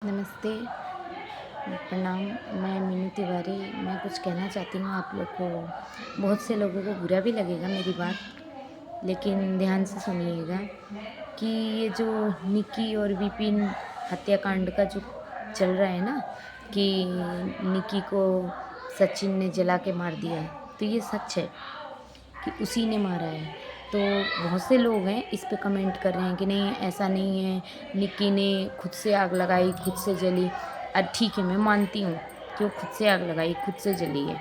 नमस्ते, प्रणाम। मैं मीनू तिवारी। मैं कुछ कहना चाहती हूँ आप लोग को। बहुत से लोगों को बुरा भी लगेगा मेरी बात, लेकिन ध्यान से सुनिएगा कि ये जो निक्की और विपिन हत्याकांड का जो चल रहा है ना, कि निक्की को सचिन ने जला के मार दिया है, तो ये सच है कि उसी ने मारा है। तो बहुत से लोग हैं इस पे कमेंट कर रहे हैं कि नहीं, ऐसा नहीं है, निक्की ने खुद से आग लगाई, खुद से जली। ठीक है, मैं मानती हूँ कि वो खुद से आग लगाई, खुद से जली है,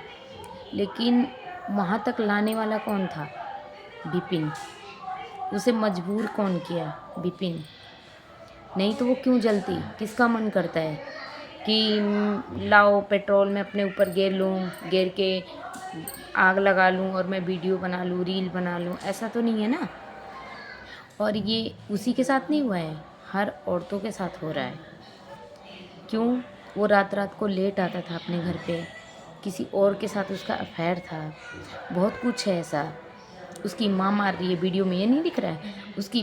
लेकिन वहाँ तक लाने वाला कौन था? विपिन। उसे मजबूर कौन किया? विपिन। नहीं तो वो क्यों जलती? किसका मन करता है कि लाओ पेट्रोल मैं अपने ऊपर गेर लूँ, गेर के आग लगा लूँ और मैं वीडियो बना लूँ, रील बना लूँ? ऐसा तो नहीं है ना। और ये उसी के साथ नहीं हुआ है, हर औरतों के साथ हो रहा है। क्यों? वो रात रात को लेट आता था अपने घर पे, किसी और के साथ उसका अफेयर था, बहुत कुछ है ऐसा। उसकी माँ मार रही है वीडियो में, ये नहीं दिख रहा है? उसकी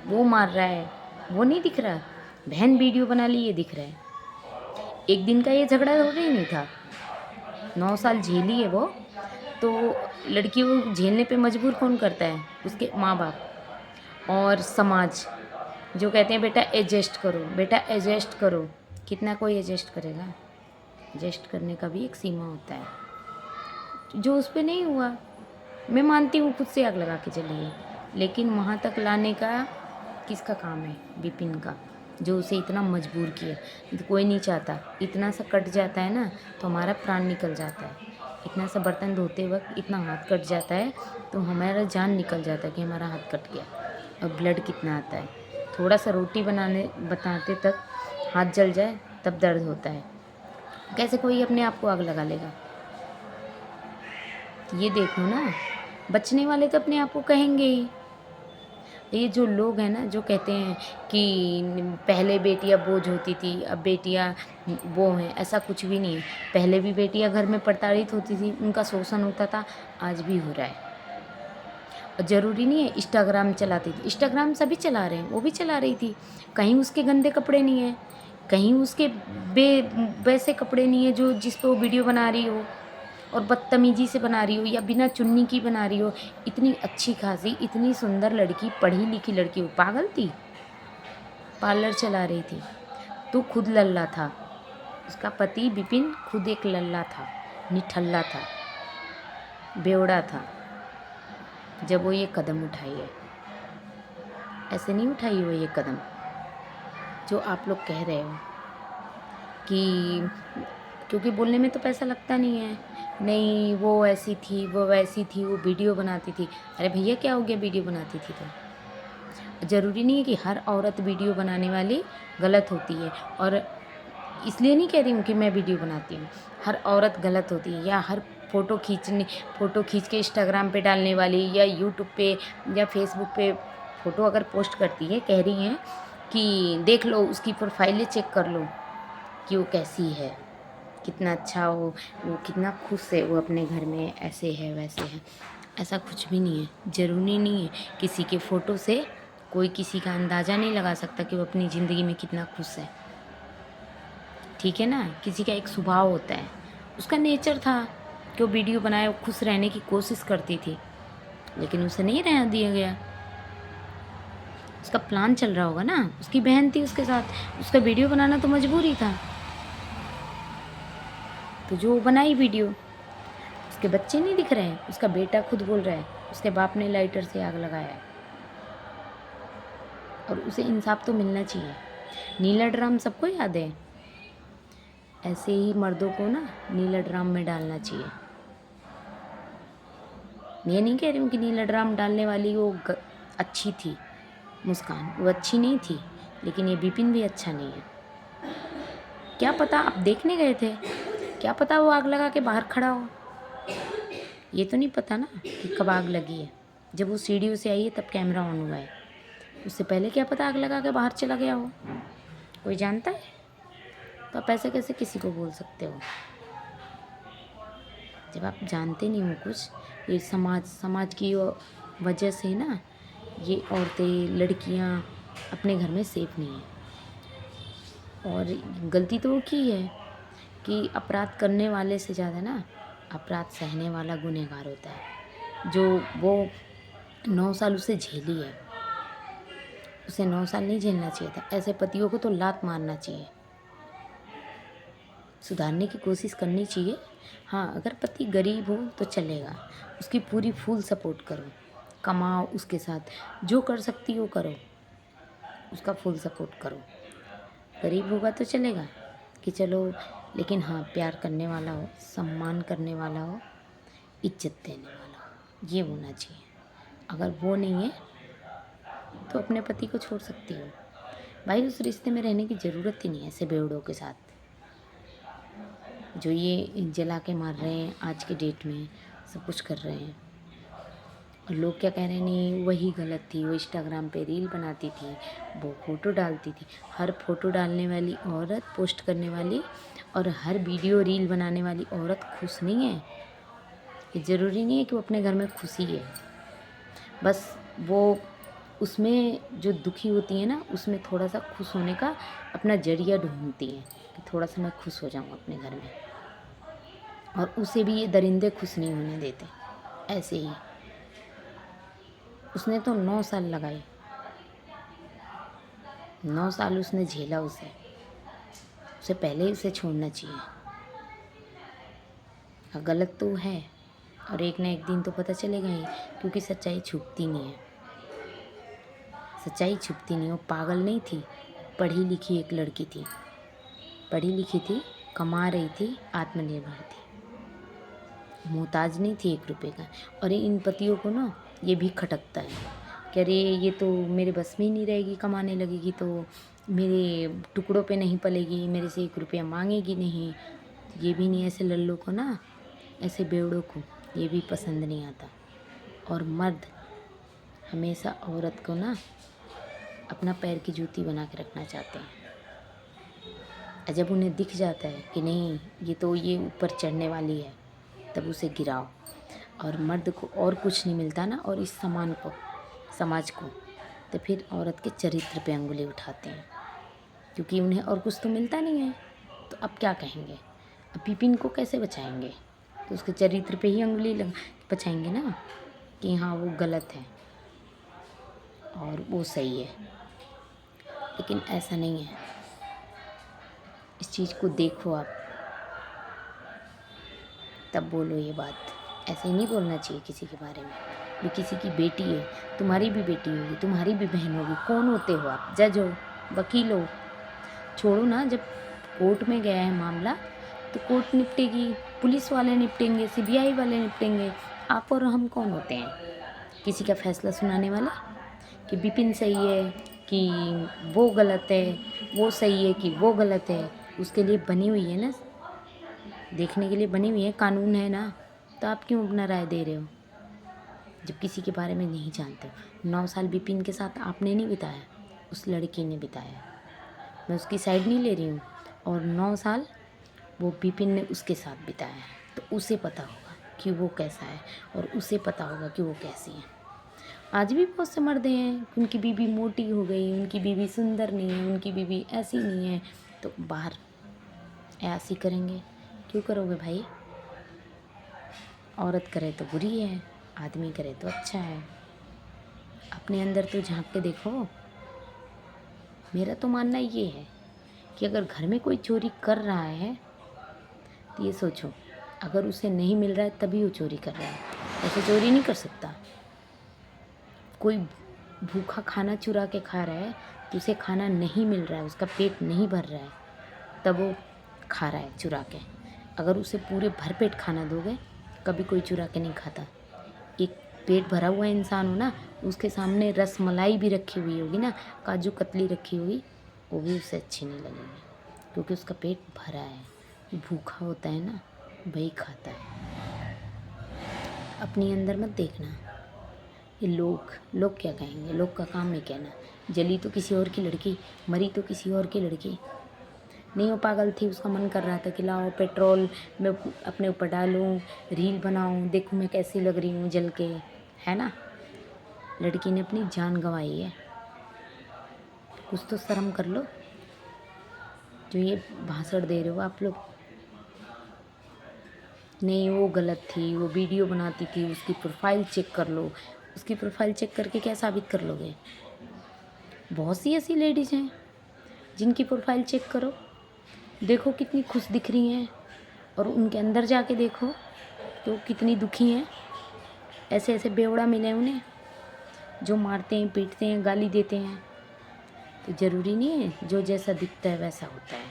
वो मार रहा है, वो नहीं दिख रहा? बहन वीडियो बना ली, ये दिख रहा है। एक दिन का ये झगड़ा हो रही नहीं था, 9 साल झेली है वो। तो लड़की को झेलने पे मजबूर कौन करता है? उसके माँ बाप और समाज, जो कहते हैं बेटा एडजस्ट करो, बेटा एडजस्ट करो। कितना कोई एडजस्ट करेगा? एडजस्ट करने का भी एक सीमा होता है। जो उस पे नहीं हुआ, मैं मानती हूँ खुद से आग लगा के चली है, लेकिन वहाँ तक लाने का किसका काम है? विपिन का, जो उसे इतना मजबूर किया। तो कोई नहीं चाहता, इतना सा कट जाता है ना तो हमारा प्राण निकल जाता है। इतना सा बर्तन धोते वक्त इतना हाथ कट जाता है तो हमारा जान निकल जाता है कि हमारा हाथ कट गया। और ब्लड कितना आता है, थोड़ा सा रोटी बनाते तक हाथ जल जाए तब दर्द होता है। कैसे कोई अपने आप को आग लगा लेगा? ये देखो ना, बचने वाले तो अपने आप को कहेंगे ही। ये जो लोग हैं ना, जो कहते हैं कि पहले बेटियां बोझ होती थी, अब बेटियां वो हैं, ऐसा कुछ भी नहीं है। पहले भी बेटियां घर में प्रताड़ित होती थी, उनका शोषण होता था, आज भी हो रहा है। और ज़रूरी नहीं है इंस्टाग्राम चलाती थी, इंस्टाग्राम सभी चला रहे हैं, वो भी चला रही थी। कहीं उसके गंदे कपड़े नहीं है, कहीं उसके बे वैसे कपड़े नहीं है जो जिस पे वो वीडियो बना रही हो और बदतमीजी से बना रही हो या बिना चुन्नी की बना रही हो। इतनी अच्छी खासी, इतनी सुंदर लड़की, पढ़ी लिखी लड़की, वो पागल थी? पार्लर चला रही थी, तो खुद लल्ला था। उसका पति विपिन खुद एक लल्ला था, निठल्ला था, बेवड़ा था, जब वो ये कदम उठाई है। ऐसे नहीं उठाई वो ये कदम जो आप लोग कह रहे हो कि क्योंकि बोलने में तो पैसा लगता नहीं है। नहीं, वो ऐसी थी, वो वैसी थी, वो वीडियो बनाती थी। अरे भैया, क्या हो गया वीडियो बनाती थी तो? ज़रूरी नहीं है कि हर औरत वीडियो बनाने वाली गलत होती है। और इसलिए नहीं कह रही हूँ कि मैं वीडियो बनाती हूँ, हर औरत गलत होती है। या हर फ़ोटो खींच के इंस्टाग्राम पे डालने वाली या यूट्यूब पे या फेसबुक पे फ़ोटो अगर पोस्ट करती है, कह रही हैं कि देख लो उसकी प्रोफाइलें चेक कर लो कि वो कैसी है, कितना अच्छा वो कितना खुश है, वो अपने घर में ऐसे है वैसे है। ऐसा कुछ भी नहीं है। ज़रूरी नहीं है, किसी के फ़ोटो से कोई किसी का अंदाज़ा नहीं लगा सकता कि वो अपनी ज़िंदगी में कितना खुश है। ठीक है ना? किसी का एक स्वभाव होता है, उसका नेचर था कि वो वीडियो बनाए, वो खुश रहने की कोशिश करती थी, लेकिन उसे नहीं रहने दिया गया। उसका प्लान चल रहा होगा ना, उसकी बहन थी उसके साथ, उसका वीडियो बनाना तो मजबूरी था। तो जो बनाई वीडियो, उसके बच्चे नहीं दिख रहे हैं, उसका बेटा खुद बोल रहा है उसके बाप ने लाइटर से आग लगाया है। और उसे इंसाफ तो मिलना चाहिए। नीला ड्राम सबको याद है, ऐसे ही मर्दों को ना नीला ड्राम में डालना चाहिए। मैं नहीं कह रही हूँ कि नीला ड्राम डालने वाली वो अच्छी थी, मुस्कान वो अच्छी नहीं थी, लेकिन ये विपिन भी अच्छा नहीं है। क्या पता आप देखने गए थे, क्या पता वो आग लगा के बाहर खड़ा हो? ये तो नहीं पता ना कि कब आग लगी है। जब वो सीढ़ियों से आई है तब कैमरा ऑन हुआ है, उससे पहले क्या पता आग लगा के बाहर चला गया हो? कोई जानता है? तो आप ऐसे कैसे किसी को बोल सकते हो जब आप जानते नहीं हो कुछ? ये समाज की वजह से ना, ये औरतें, लड़कियां अपने घर में सेफ नहीं है। और गलती तो वो की है कि अपराध करने वाले से ज़्यादा ना अपराध सहने वाला गुनहगार होता है। जो वो 9 साल उसे झेली है, उसे 9 साल नहीं झेलना चाहिए था। ऐसे पतियों को तो लात मारना चाहिए, सुधारने की कोशिश करनी चाहिए। हाँ, अगर पति गरीब हो तो चलेगा, उसकी पूरी फुल सपोर्ट करो, कमाओ उसके साथ, जो कर सकती हो करो, उसका फुल सपोर्ट करो। गरीब होगा तो चलेगा कि चलो, लेकिन हाँ प्यार करने वाला हो, सम्मान करने वाला हो, इज्जत देने वाला हो, ये होना चाहिए। अगर वो नहीं है तो अपने पति को छोड़ सकती हो भाई, उस रिश्ते में रहने की ज़रूरत ही नहीं है ऐसे बेवड़ों के साथ जो ये जला के मार रहे हैं आज के डेट में, सब कुछ कर रहे हैं। और लोग क्या कह रहे हैं, नहीं वही गलत थी, वो इंस्टाग्राम पे रील बनाती थी, वो फ़ोटो डालती थी। हर फ़ोटो डालने वाली औरत, पोस्ट करने वाली और हर वीडियो रील बनाने वाली औरत खुश नहीं है। ये ज़रूरी नहीं है कि वो अपने घर में खुशी है, बस वो उसमें जो दुखी होती है ना, उसमें थोड़ा सा खुश होने का अपना जरिया ढूंढती है कि थोड़ा सा मैं खुश हो जाऊँ अपने घर में। और उसे भी ये दरिंदे खुश नहीं होने देते। ऐसे ही उसने तो 9 साल लगाए, 9 साल उसने झेला, उसे पहले ही उसे छोड़ना चाहिए। हाँ, गलत तो है और एक ना एक दिन तो पता चलेगा ही, क्योंकि सच्चाई छुपती नहीं है, सच्चाई छुपती नहीं। वो पागल नहीं थी, पढ़ी लिखी एक लड़की थी, पढ़ी लिखी थी, कमा रही थी, आत्मनिर्भर थी, मोहताज नहीं थी 1 रुपये का। और इन पतियों को ना ये भी खटकता है कि अरे ये तो मेरे बस में ही नहीं रहेगी, कमाने लगेगी तो मेरे टुकड़ों पे नहीं पलेगी, मेरे से 1 रुपया मांगेगी नहीं। ये भी नहीं, ऐसे लल्लों को ना, ऐसे बेवड़ों को ये भी पसंद नहीं आता। और मर्द हमेशा औरत को ना अपना पैर की जूती बना के रखना चाहते हैं। जब उन्हें दिख जाता है कि नहीं ये ऊपर चढ़ने वाली है, तब उसे गिराओ। और मर्द को और कुछ नहीं मिलता ना, और इस समाज को तो फिर औरत के चरित्र पे अंगुली उठाते हैं, क्योंकि उन्हें और कुछ तो मिलता नहीं है। तो अब क्या कहेंगे, अब विपिन को कैसे बचाएंगे, तो उसके चरित्र पे ही अंगुली बचाएंगे ना कि हाँ वो गलत है और वो सही है। लेकिन ऐसा नहीं है, इस चीज़ को देखो आप, तब बोलो ये बात। ऐसे ही नहीं बोलना चाहिए किसी के बारे में। भी किसी की बेटी है, तुम्हारी भी बेटी होगी, तुम्हारी भी बहन होगी, कौन होते हो आप, जज हो, वकील हो, छोड़ो ना। जब कोर्ट में गया है मामला तो कोर्ट निपटेगी, पुलिस वाले निपटेंगे, सीबीआई वाले निपटेंगे। आप और हम कौन होते हैं किसी का फैसला सुनाने वाला, कि विपिन सही है कि वो गलत है, वो सही है कि वो गलत है। उसके लिए बनी हुई है ना, देखने के लिए बनी हुई है, कानून है ना, तो आप क्यों अपना राय दे रहे हो जब किसी के बारे में नहीं जानते हो। 9 साल विपिन के साथ आपने नहीं बिताया, उस लड़की ने बिताया। मैं उसकी साइड नहीं ले रही हूँ। और 9 साल वो विपिन ने उसके साथ बिताया है, तो उसे पता होगा कि वो कैसा है और उसे पता होगा कि वो कैसी है। आज भी बहुत से मर्द हैं, उनकी बीवी मोटी हो गई, उनकी बीवी सुंदर नहीं है, उनकी बीवी ऐसी नहीं है, तो बाहर ऐसी करेंगे। क्यों करोगे भाई, औरत करे तो बुरी है, आदमी करे तो अच्छा है। अपने अंदर तो झांक के देखो। मेरा तो मानना ये है कि अगर घर में कोई चोरी कर रहा है तो ये सोचो, अगर उसे नहीं मिल रहा है तभी वो चोरी कर रहा है, ऐसे चोरी नहीं कर सकता। कोई भूखा खाना चुरा के खा रहा है तो उसे खाना नहीं मिल रहा है, उसका पेट नहीं भर रहा है, तब वो खा रहा है चुरा के। अगर उसे पूरे भरपेट खाना दोगे, कभी कोई चुरा के नहीं खाता। एक पेट भरा हुआ इंसान हो ना, उसके सामने रस मलाई भी रखी हुई होगी ना, काजू कतली रखी होगी, वो भी उसे अच्छी नहीं लगेगी, क्योंकि उसका पेट भरा है। भूखा होता है ना, वही खाता है। अपनी अंदर मत देखना, ये लोग क्या कहेंगे, लोग का काम है कहना। जली तो किसी और की लड़की, मरी तो किसी और की लड़की। नहीं वो पागल थी, उसका मन कर रहा था कि लाओ पेट्रोल मैं अपने ऊपर डालूं, रील बनाऊं, देखूं मैं कैसी लग रही हूँ जल के, है ना। लड़की ने अपनी जान गंवाई है, कुछ तो शर्म कर लो। जो ये भाषण दे रहे हो आप लोग, नहीं वो गलत थी, वो वीडियो बनाती थी, उसकी प्रोफाइल चेक कर लो। उसकी प्रोफाइल चेक करके क्या साबित कर लोगे? बहुत सी ऐसी लेडीज़ हैं जिनकी प्रोफाइल चेक करो, देखो कितनी खुश दिख रही हैं, और उनके अंदर जाके देखो तो कितनी दुखी हैं। ऐसे ऐसे बेवड़ा मिले उन्हें जो मारते हैं, पीटते हैं, गाली देते हैं। तो ज़रूरी नहीं है जो जैसा दिखता है वैसा होता है।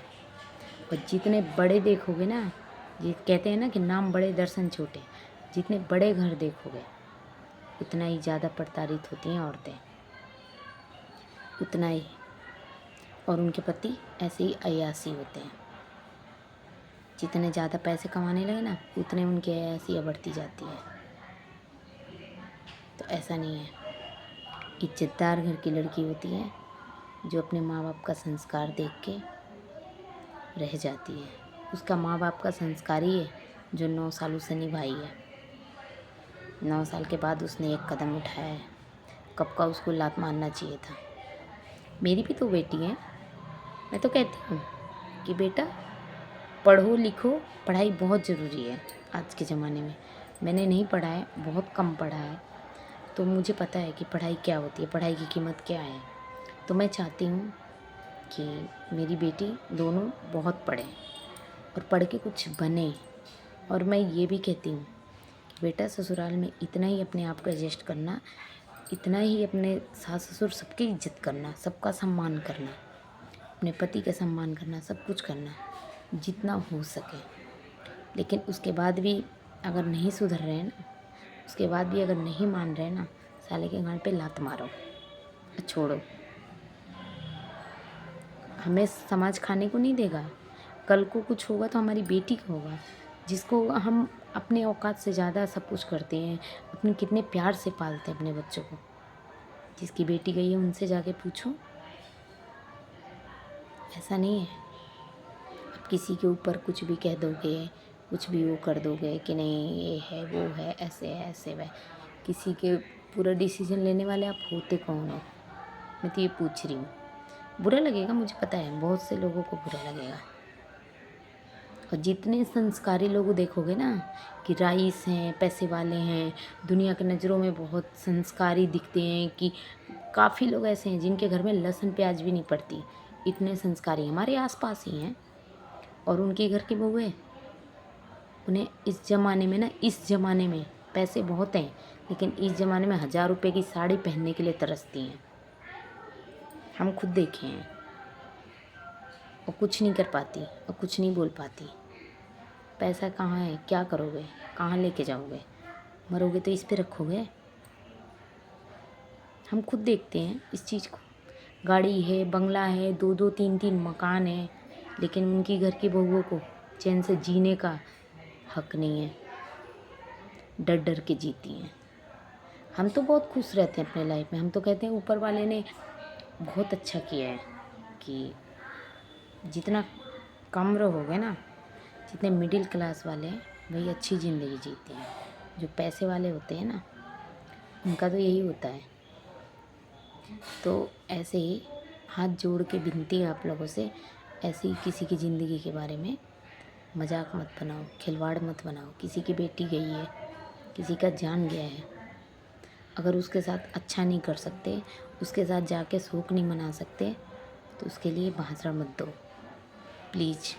और जितने बड़े देखोगे ना, ये कहते हैं ना कि नाम बड़े दर्शन छोटे, जितने बड़े घर देखोगे उतना ही ज़्यादा प्रताड़ित होती हैं औरतें, उतना ही। और उनके पति ऐसे ही अय्यासी होते हैं। जितने ज़्यादा पैसे कमाने लगे ना, उतने उनकी अय्यासियाँ बढ़ती जाती है। तो ऐसा नहीं है। इज्जतदार घर की लड़की होती है जो अपने माँ बाप का संस्कार देख के रह जाती है। उसका माँ बाप का संस्कार ही है जो 9 सालों से निभाई है। 9 साल के बाद उसने एक कदम उठाया है। कब का उसको लात मारना चाहिए था। मेरी भी तो बेटी है, मैं तो कहती हूँ कि बेटा पढ़ो लिखो, पढ़ाई बहुत ज़रूरी है आज के ज़माने में। मैंने नहीं पढ़ा है, बहुत कम पढ़ा है, तो मुझे पता है कि पढ़ाई क्या होती है, पढ़ाई की कीमत क्या है। तो मैं चाहती हूँ कि मेरी बेटी दोनों बहुत पढ़े और पढ़ के कुछ बने। और मैं ये भी कहती हूँ कि बेटा ससुराल में इतना ही अपने आप को एडजस्ट करना, इतना ही अपने सास ससुर सबकी इज्जत करना, सबका सम्मान करना, अपने पति का सम्मान करना, सब कुछ करना जितना हो सके। लेकिन उसके बाद भी अगर नहीं सुधर रहे हैं ना, उसके बाद भी अगर नहीं मान रहे ना, साले के गाल पे लात मारो, छोड़ो। हमें समाज खाने को नहीं देगा। कल को कुछ होगा तो हमारी बेटी का होगा, जिसको हम अपने औकात से ज़्यादा सब कुछ करते हैं, अपने कितने प्यार से पालते हैं अपने बच्चों को। जिसकी बेटी गई है उनसे जाके पूछो। ऐसा नहीं है आप किसी के ऊपर कुछ भी कह दोगे, कुछ भी वो कर दोगे कि नहीं ये है वो है, ऐसे है ऐसे वह। किसी के पूरा डिसीजन लेने वाले आप होते कौन हो? मैं तो ये पूछ रही हूँ। बुरा लगेगा, मुझे पता है बहुत से लोगों को बुरा लगेगा। और जितने संस्कारी लोग देखोगे ना कि राइस हैं, पैसे वाले हैं, दुनिया की नज़रों में बहुत संस्कारी दिखते हैं, कि काफ़ी लोग ऐसे हैं जिनके घर में लहसुन प्याज भी नहीं पड़ती, इतने संस्कारी हमारे आसपास ही हैं। और उनके घर की बहुएं, उन्हें इस ज़माने में ना, इस ज़माने में पैसे बहुत हैं, लेकिन इस ज़माने में 1000 रुपये की साड़ी पहनने के लिए तरसती हैं। हम खुद देखे हैं। और कुछ नहीं कर पाती और कुछ नहीं बोल पाती। पैसा कहाँ है, क्या करोगे, कहाँ लेके जाओगे? मरोगे तो इस पे रखोगे? हम खुद देखते हैं इस चीज़ को। गाड़ी है, बंगला है, 2-2 3-3 मकान है, लेकिन उनकी घर की बहुओं को चैन से जीने का हक नहीं है। डर डर के जीती हैं। हम तो बहुत खुश रहते हैं अपने लाइफ में। हम तो कहते हैं ऊपर वाले ने बहुत अच्छा किया है कि जितना कम रहोगे ना, जितने मिडिल क्लास वाले हैं वही अच्छी ज़िंदगी जीते हैं। जो पैसे वाले होते हैं ना, उनका तो यही होता है। तो ऐसे ही हाथ जोड़ के विनती है आप लोगों से, ऐसे ही किसी की ज़िंदगी के बारे में मजाक मत बनाओ, खिलवाड़ मत बनाओ। किसी की बेटी गई है, किसी का जान गया है, अगर उसके साथ अच्छा नहीं कर सकते, उसके साथ जाके शोक नहीं मना सकते, तो उसके लिए भाषण मत दो प्लीज़।